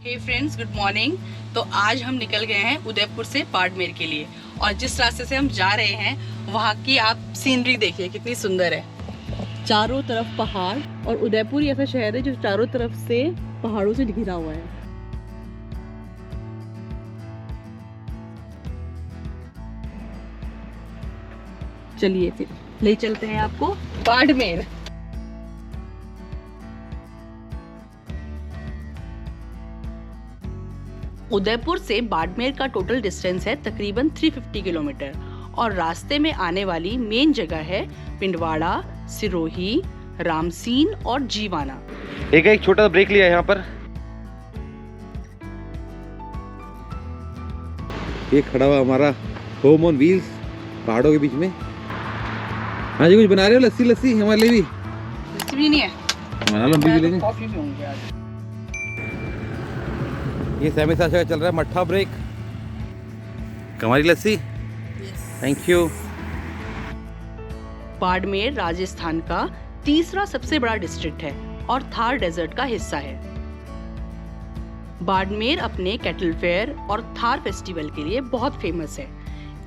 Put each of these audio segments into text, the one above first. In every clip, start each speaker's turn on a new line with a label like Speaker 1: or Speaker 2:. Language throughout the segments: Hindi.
Speaker 1: हे फ्रेंड्स, गुड मॉर्निंग। तो आज हम निकल गए हैं उदयपुर से बाड़मेर के लिए, और जिस रास्ते से हम जा रहे हैं वहाँ की आप सीनरी देखिए कितनी सुंदर है। चारों तरफ पहाड़, और उदयपुर ही ऐसा शहर है जो चारों तरफ से पहाड़ों से घिरा हुआ है। चलिए फिर ले चलते हैं आपको बाड़मेर। उदयपुर से बाड़मेर का टोटल डिस्टेंस है तकरीबन 350 किलोमीटर, और रास्ते में आने वाली मेन जगह है पिंडवाड़ा, सिरोही, रामसीन और जीवाना।
Speaker 2: एक छोटा ब्रेक लिया यहाँ पर। ये खड़ा हुआ हमारा होम ऑन व्हील्स पहाड़ों के बीच में। हाँ जी, कुछ बना रहे हो? लस्सी लस्सी हमारे लिए भी?
Speaker 1: लस्सी भी नहीं है,
Speaker 2: बना लो, हम भी लेंगे।
Speaker 1: कॉफी पीऊंगी आज।
Speaker 2: ये सेमी साशा चल रहा है मट्ठा ब्रेक। हमारी लस्सी, थैंक यू।
Speaker 1: बाड़मेर राजस्थान का तीसरा सबसे बड़ा डिस्ट्रिक्ट है और थार डेजर्ट का हिस्सा है। बाड़मेर अपने कैटल फेयर और थार फेस्टिवल के लिए बहुत फेमस है।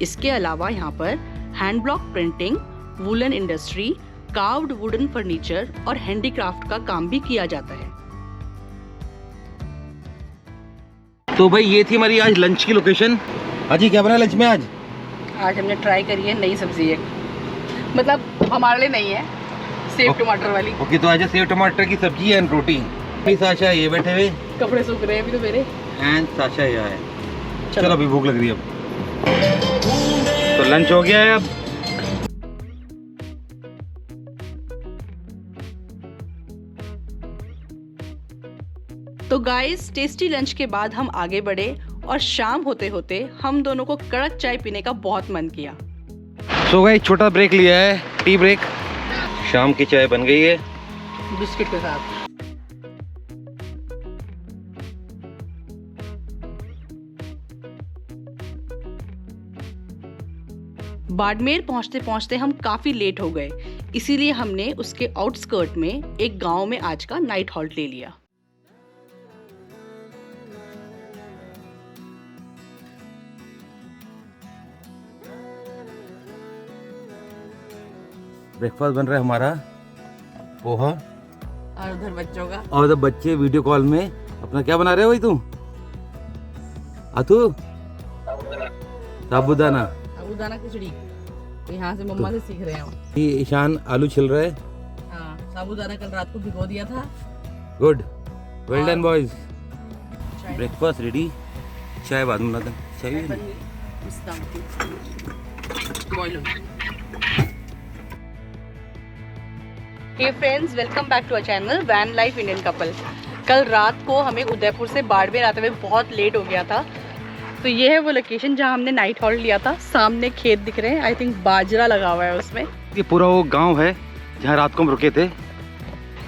Speaker 1: इसके अलावा यहाँ पर hand block printing, woollen industry, carved wooden furniture और हैंडीक्राफ्ट का काम भी किया जाता है।
Speaker 2: तो भाई ये थी हमारी आज लंच की लोकेशन। आज क्या बना लंच में? आज
Speaker 1: हमने ट्राई करी है नई सब्जी है, मतलब हमारे लिए नहीं है, सेव टमाटर वाली।
Speaker 2: ओके, तो आज सेव टमाटर की सब्जी एंड रोटी। साशा ये बैठे हुए,
Speaker 1: कपड़े सूख रहे हैं अभी तो मेरे।
Speaker 2: एंड साशा यहाँ है। चलो अभी भूख लग रही है अब, तो लंच हो गया है अब।
Speaker 1: तो गाइस, टेस्टी लंच के बाद हम आगे बढ़े, और शाम होते होते हम दोनों को कड़क चाय पीने का बहुत मन किया।
Speaker 2: सो गाइस, छोटा ब्रेक लिया है, टी ब्रेक। शाम की चाय बन गई है
Speaker 1: बिस्किट के साथ। बाड़मेर पहुंचते पहुंचते हम काफी लेट हो गए, इसीलिए हमने उसके आउटस्कर्ट में एक गांव में आज का नाइट हॉल्ट ले लिया।
Speaker 2: ब्रेकफास्ट बन रहा है हमारा, पोहा।
Speaker 1: और उधर बच्चों का,
Speaker 2: और उधर बच्चे वीडियो कॉल में अपना क्या बना रहे हो भाई तुम? अतु साबूदाना
Speaker 1: साबूदाना खिचड़ी। यहाँ से मम्मा से सीख रहे हैं।
Speaker 2: ये ईशान आलू छिल रहा है।
Speaker 1: हाँ, साबूदाना कल रात को भिगो दिया था।
Speaker 2: Good, well done boys. Breakfast ready, चाय बाद में बनाते हैं। चाय भी hey friends, welcome back to our channel van life Indian couple.
Speaker 1: कल रात को हमें उदयपुर से बाड़मेर आते हुए बहुत लेट हो गया था, तो ये है वो लोकेशन जहाँ हमने नाइट हॉल्ट लिया था। सामने खेत दिख रहे हैं, आई थिंक बाजरा लगा हुआ है उसमें।
Speaker 2: ये पूरा वो गांव है जहाँ रात को हम रुके थे।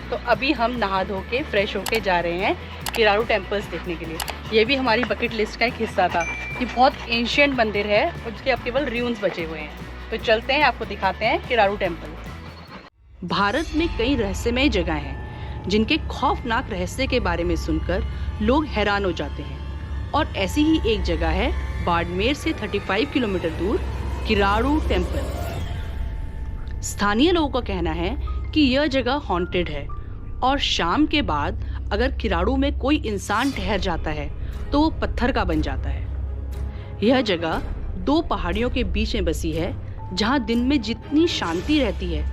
Speaker 1: तो अभी हम नहा धो के फ्रेश होके जा रहे हैं किरारू टेम्पल्स देखने के लिए। ये भी हमारी बकेट लिस्ट का एक हिस्सा था। ये बहुत एंशिएंट मंदिर है और जिसके अब केवल र्यून्स बचे हुए हैं। तो चलते हैं, आपको दिखाते हैं किरारू टेम्पल। भारत में कई रहस्यमय जगह हैं जिनके खौफनाक रहस्य के बारे में सुनकर लोग हैरान हो जाते हैं, और ऐसी ही एक जगह है बाड़मेर से 35 किलोमीटर दूर किरारू टेम्पल। स्थानीय लोगों का कहना है कि यह जगह हॉन्टेड है, और शाम के बाद अगर किरारू में कोई इंसान ठहर जाता है तो वो पत्थर का बन जाता है। यह जगह दो पहाड़ियों के बीच में बसी है, जहाँ दिन में जितनी शांति रहती है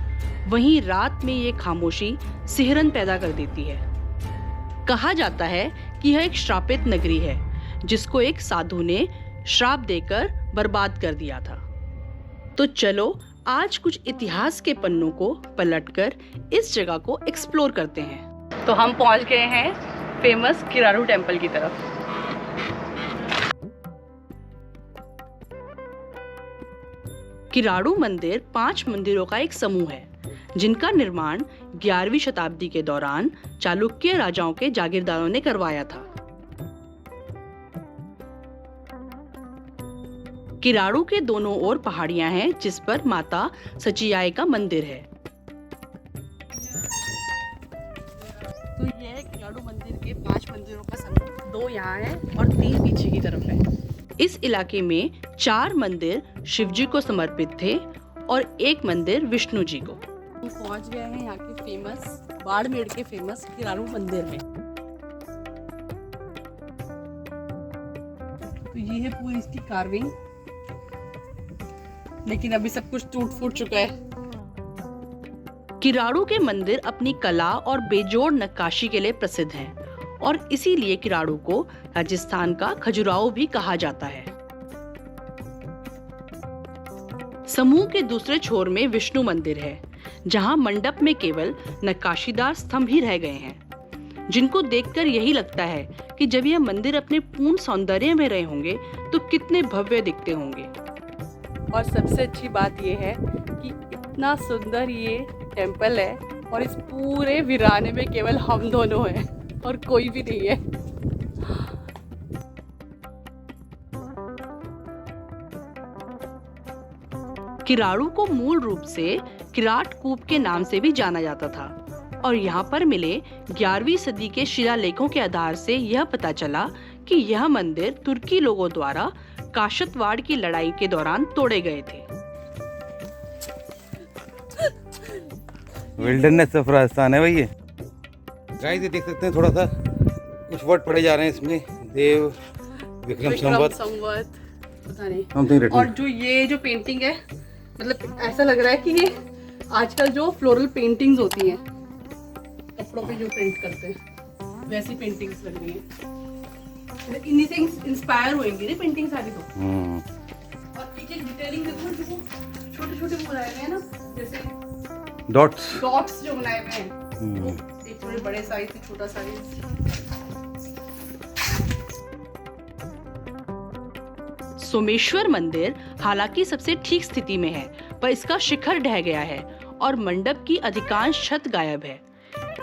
Speaker 1: वहीं रात में ये खामोशी सिहरन पैदा कर देती है। कहा जाता है कि यह एक श्रापित नगरी है जिसको एक साधु ने श्राप देकर बर्बाद कर दिया था। तो चलो आज कुछ इतिहास के पन्नों को पलटकर इस जगह को एक्सप्लोर करते हैं। तो हम पहुंच गए हैं फेमस किरारू टेम्पल की तरफ। किरारू मंदिर 5 मंदिरों का एक समूह है जिनका निर्माण 11वीं शताब्दी के दौरान चालुक्य राजाओं के जागीरदारों ने करवाया था। किरारू के दोनों ओर पहाड़ियां हैं जिस पर माता सचियाई का मंदिर है। तो यह है किरारू मंदिर महावीर के 5 मंदिरों का समूह, 2 यहाँ है और 3 पीछे की तरफ है। इस इलाके में 4 मंदिर शिव जी को समर्पित थे और 1 मंदिर विष्णु जी को। हम पहुंच गए हैं यहाँ के फेमस बाड़मेर के फेमस किरारू मंदिर में। तो ये है पूरी इसकी कार्विंग, लेकिन अभी सब कुछ टूट फूट चुका है। किरारू के मंदिर अपनी कला और बेजोड़ नक्काशी के लिए प्रसिद्ध हैं और इसीलिए किरारू को राजस्थान का खजुराहो भी कहा जाता है। समूह के दूसरे छोर में विष्णु मंदिर है, जहां मंडप में केवल नक्काशीदार स्तंभ ही रह गए हैं, जिनको देखकर यही लगता है कि जब यह मंदिर अपने पूर्ण सौंदर्य में रहे होंगे तो कितने भव्य दिखते होंगे। और सबसे अच्छी बात यह है कि इतना सुंदर ये टेम्पल है और इस पूरे वीराने में केवल हम दोनों हैं और कोई भी नहीं है। किरारू को मूल रूप से किराट कूप के नाम से भी जाना जाता था और यहाँ पर मिले 11वीं सदी के शिलालेखों के आधार से यह पता चला कि यह मंदिर तुर्की लोगों द्वारा काशतवाड़ की लड़ाई के दौरान तोड़े गए थे।
Speaker 2: विल्डरनेस ऑफ राजस्थान है भाई ये। गाइस ये देख सकते हैं, थोड़ा सा कुछ वर्ड पढ़े जा रहे हैं इसमें, देव विक्रम संवत पता नहीं। और जो पेंटिंग है, मतलब ऐसा लग रहा है कि ये आजकल जो फ्लोरल पेंटिंग्स होती हैं कपड़ों पे जो पेंट करते हैं वैसी पेंटिंग्स लग रही हैं। इन्हीं से इंस्पायर होंगी ये पेंटिंग सारी तो। और पीछे डिटेलिंग देखो, छोटे छोटे बनाए हुए हैं ना, जैसे डॉट्स जो बनाए हुए हैं, एक थोड़े बड़े साइज से छोटा साइज। सोमेश्वर मंदिर हालांकि सबसे ठीक स्थिति में है, पर इसका शिखर ढह गया है और मंडप की अधिकांश छत गायब है।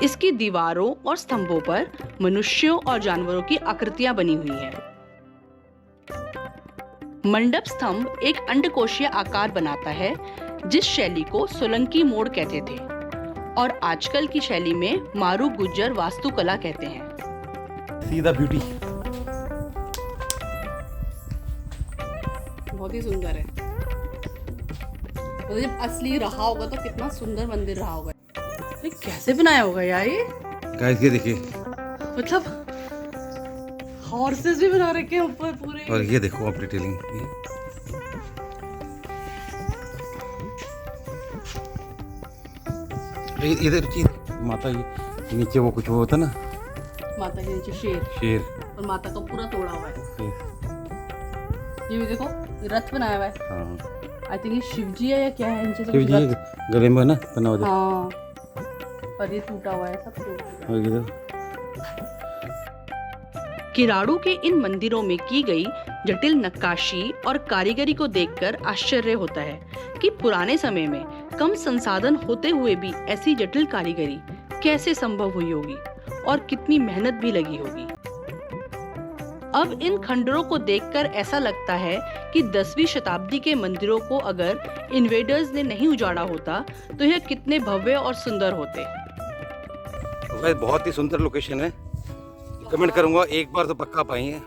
Speaker 2: इसकी दीवारों और स्तंभों पर मनुष्यों और जानवरों की आकृतियां बनी हुई हैं। मंडप स्तंभ एक अंडकोशीय आकार बनाता है, जिस शैली को सोलंकी मोड़ कहते थे और आजकल की शैली में मारू गुज्जर वास्तुकला कहते हैं। सीधा ब्यूटी,
Speaker 1: बहुत ही सुंदर है। तो जब असली रहा होगा तो कितना सुंदर मंदिर रहा होगा। कैसे बनाया होगा यार ये?
Speaker 2: गाइस ये देखिए,
Speaker 1: मतलब हॉर्सेस भी बना रखे हैं ऊपर पूरे।
Speaker 2: और ये देखो आप डिटेलिंग, इधर माता के नीचे वो कुछ वो होता ना,
Speaker 1: माता के नीचे शेर और माता का पूरा तोड़ा हुआ है। ये भी देखो, रथ बनाया हुआ है। आई थिंक ये शिव जी है या क्या है? इनसे
Speaker 2: शिव जी गले में ना बना हुआ है।
Speaker 1: हाँ, पर ये टूटा हुआ है सब टूटा। किरारू के इन मंदिरों में की गई जटिल नक्काशी और कारीगरी को देखकर आश्चर्य होता है कि पुराने समय में कम संसाधन होते हुए भी ऐसी जटिल कारीगरी कैसे संभव हुई होगी और कितनी मेहनत भी लगी होगी। अब इन खंडरों को देखकर ऐसा लगता है कि 10वीं शताब्दी के मंदिरों को अगर इन्वेडर्स ने नहीं उजाड़ा होता तो यह कितने भव्य और सुंदर होते।
Speaker 2: बहुत ही सुंदर लोकेशन है, कमेंट करूंगा, एक बार तो पक्का पाएंगे।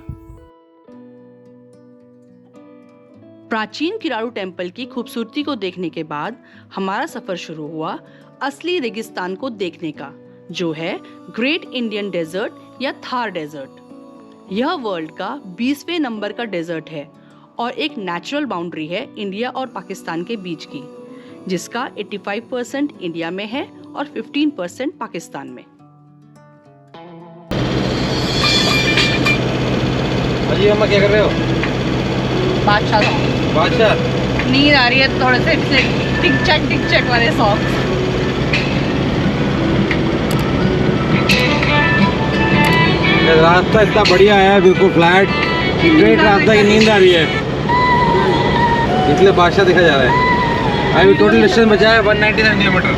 Speaker 1: प्राचीन किरारू टेम्पल की खूबसूरती को देखने के बाद हमारा सफर शुरू हुआ असली रेगिस्तान को देखने का, जो है ग्रेट इंडियन डेजर्ट या थार डेजर्ट। यह वर्ल्ड का 20वें नंबर का डेजर्ट है और एक नेचुरल बाउंड्री है इंडिया और पाकिस्तान के बीच की, जिसका 85% इंडिया में है और 15% पाकिस्तान में।
Speaker 2: अजी अम्मा क्या कर रहे हो? बादशाह
Speaker 1: नींद आ रही है, थोड़े से टिक चक वाले सॉन्ग।
Speaker 2: रास्ता इतना बढ़िया है, बिल्कुल फ्लैट स्ट्रेट रास्ता की नींद आ रही है, इसलिए बादशाह देखा जा रहा है। अभी टोटल डिस्टेंस बचा है 197 किलोमीटर।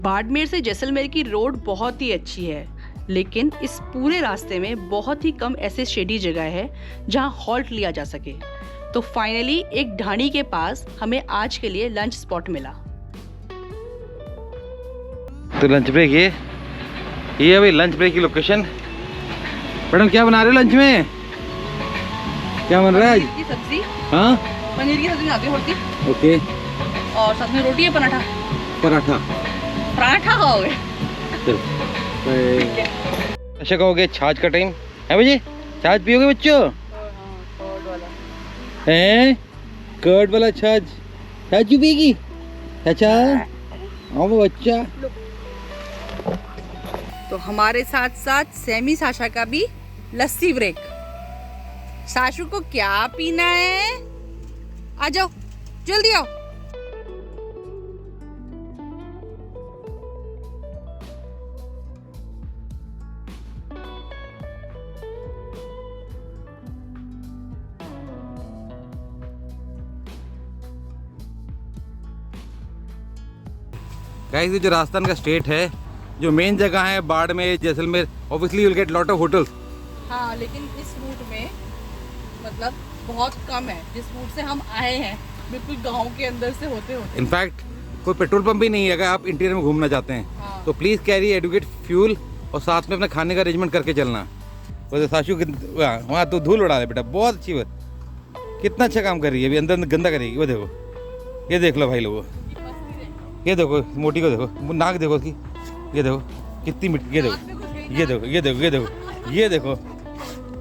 Speaker 1: बाड़मेर से जैसलमेर की रोड बहुत ही अच्छी है, लेकिन इस पूरे रास्ते में बहुत ही कम ऐसे शेडी जगह है जहां हॉल्ट लिया जा सके। तो फाइनली एक ढाणी के पास हमें आज के लिए लंच स्पॉट मिला।
Speaker 2: तो लंच ब्रेक ये ये भाई लंच ब्रेक की लोकेशन। मैडम क्या बना रहे हो लंच में? क्या बन रहा है आज?
Speaker 1: पनीर की सब्जी।
Speaker 2: हाँ,
Speaker 1: पनीर की सब्जी बनाती हूँ थोड़ी सी।
Speaker 2: ओके।
Speaker 1: और साथ में रोटी है, पराठा।
Speaker 2: पराठा
Speaker 1: खाओगे?
Speaker 2: चल। अच्छा कहोगे छाछ का टाइम है बजे? छाछ पियोगे बच्चों? हैं? कर्ड वाला छाछ। छाछ क्यों पिएगी? अच्छा आओ बच्चा।
Speaker 1: तो हमारे साथ साथ सेमी साशा का भी लस्सी ब्रेक। साशु को क्या पीना है? आ जाओ, जल्दी आओ।
Speaker 2: गाइस ये जो राजस्थान का स्टेट है, जो मेन जगह है Barmer, Jaisalmer, obviously you will get lot of hotels.
Speaker 1: हाँ, लेकिन इस रूट में मतलब बहुत कम है। जिस रूट से हम आए हैं बिल्कुल गांव के अंदर से होते होते।
Speaker 2: इनफैक्ट कोई पेट्रोल पंप भी नहीं है अगर आप इंटीरियर में घूमना चाहते हैं।
Speaker 1: हाँ।
Speaker 2: तो प्लीज़ कैरी एडुकेट फ्यूल और साथ में अपना खाने का अरेंजमेंट करके चलना। वैसे साशु वहाँ तो धूल उड़ा रहे बेटा, बहुत अच्छी बात। कितना अच्छा काम कर रही है, अभी अंदर गंदा करेगी। वो देखो, ये देख लो भाई लोगों, ये देखो मोटी को देखो, नाक देखो उसकी, ये देखो कितनी मिट्टी, ये देखो, ये देखो, ये देखो, ये देखो, ये देखो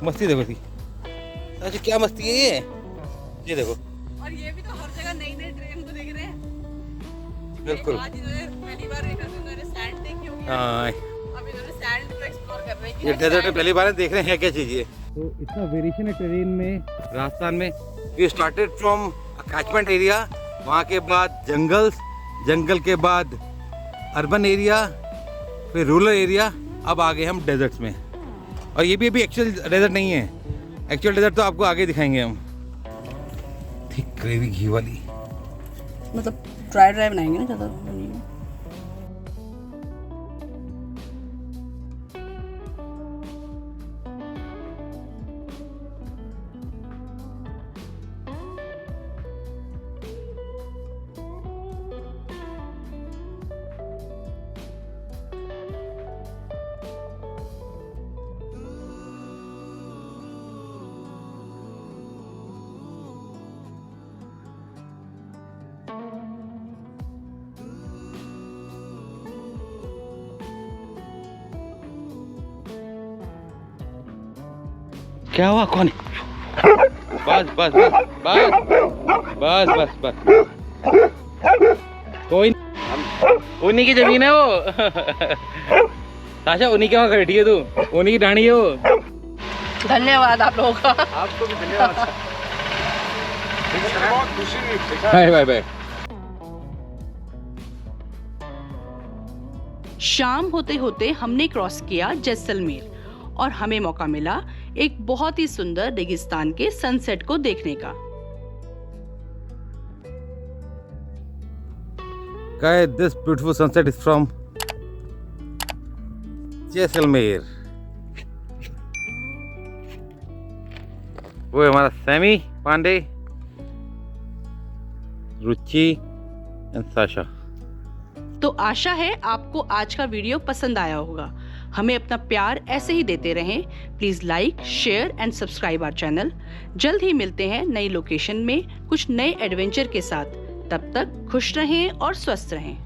Speaker 2: मस्ती देखो इसकी। अच्छा क्या मस्ती है ये देखो।
Speaker 1: और ये भी तो हर जगह नई नई ट्रेन को देख रहे हैं।
Speaker 2: बिल्कुल।
Speaker 1: आज इन्होंने पहली बार देखा, इन्होंने सैंड देखी होगी।
Speaker 2: हाँ,
Speaker 1: अब इन्होंने सैंड को एक्सप्लोर कर रहे हैं।
Speaker 2: ये डेजर्ट में पहली बार देख रहे हैं क्या चीज़ ये। तो इतना वेरिएशन है टेरेन में राजस्थान में। We started from catchment area, वहाँ के बाद जंगल्स, जंगल के बाद अर्बन एरिया, फिर रूरल एरिया, अब आ गए हम डेजर्ट्स में। और ये भी अभी एक्चुअल डेजर्ट नहीं है, एक्चुअल डेजर्ट तो आपको आगे दिखाएंगे हम। थिक ग्रेवी घी वाली,
Speaker 1: मतलब ड्राई ड्राई बनाएंगे ना ज़्यादा।
Speaker 2: क्या हुआ? कौन है? बस बस बस बस बस बस बस, कोई उन्हीं की जमीन है वो। साशा उन्हीं के वहाँ बैठी है तू, उन्हीं की डाणी है वो।
Speaker 1: धन्यवाद आप लोगों का।
Speaker 3: आपको भी धन्यवाद। बहुत खुशी हुई।
Speaker 2: Bye bye bye.
Speaker 1: शाम होते होते हमने क्रॉस किया जैसलमेर और हमें मौका मिला एक बहुत ही सुंदर रेगिस्तान के सनसेट को देखने का।
Speaker 2: Guys, this beautiful sunset is from Jaisalmer. वो है हमारा Sammy Pandey, Ruchi and Sasha.
Speaker 1: तो आशा है आपको आज का वीडियो पसंद आया होगा। हमें अपना प्यार ऐसे ही देते रहें। Please like, share and subscribe our channel. जल्द ही मिलते हैं नई लोकेशन में कुछ नए एडवेंचर के साथ। तब तक खुश रहें और स्वस्थ रहें।